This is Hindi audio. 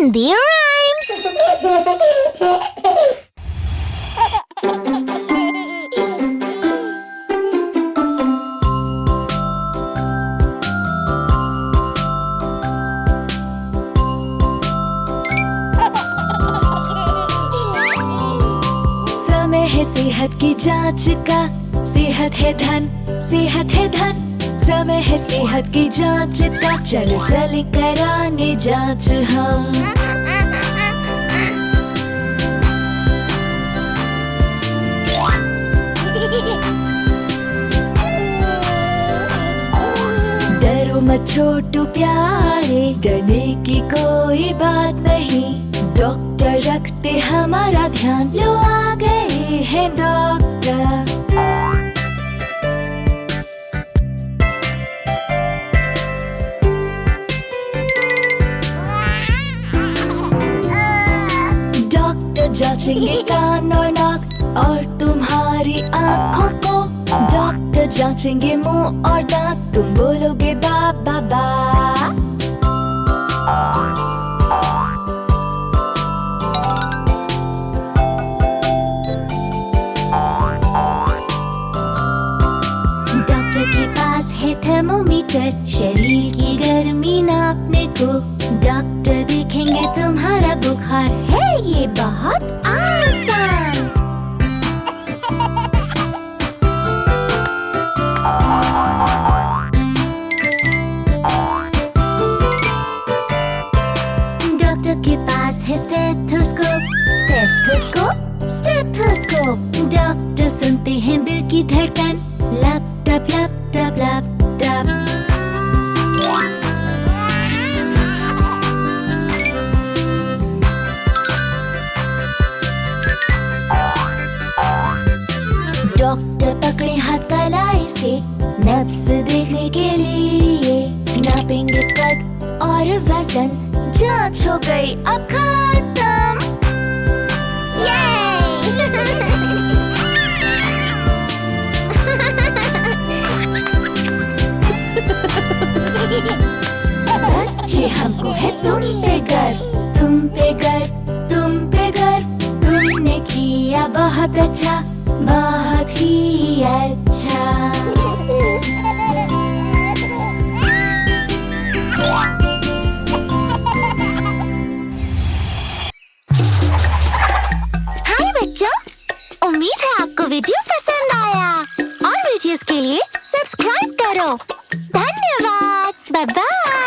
हिंदी राइम्स। समय है सेहत की जांच का, सेहत है धन, सेहत है धन। समय है सेहत की जांच का, चलो चले कराने जांच हम। डरो मत छोटू प्यारे, डरने की कोई बात नहीं। डॉक्टर रखते हमारा ध्यान, लो आ गए हैं डॉक्टर। डॉक्टर जांचेंगे कान और नाक और तुम्हारी आँखों को। डॉक्टर जांचेंगे मुंह और दांत, तुम बोलोगे बा बा बा। डॉक्टर के पास है थर्मोमीटर, शरीर की गर्मी नापने को। डॉक्टर देखेंगे तुम्हारा बुखार, है ये बहुत आसान। डॉक्टर के पास है स्टेथोस्कोप, स्टेथोस्कोप, स्टेथोस्कोप। डॉक्टर सुनते हैं दिल की धड़कन, लप टप लप टप लप टप। डॉक्टर पकड़े हाथ कलाई से, नब्ज देखने के लिए। नापेंगे कद और वजन, जांच हो गई अब खत्म। बच्चे हमको है तुम पे गर्व, तुम पे गर्व, तुम पे गर्व। तुमने किया बहुत अच्छा, बहुत ही अच्छा। हाय बच्चों, उम्मीद है आपको वीडियो पसंद आया और वीडियोस के लिए सब्सक्राइब करो। धन्यवाद, बाय बाय।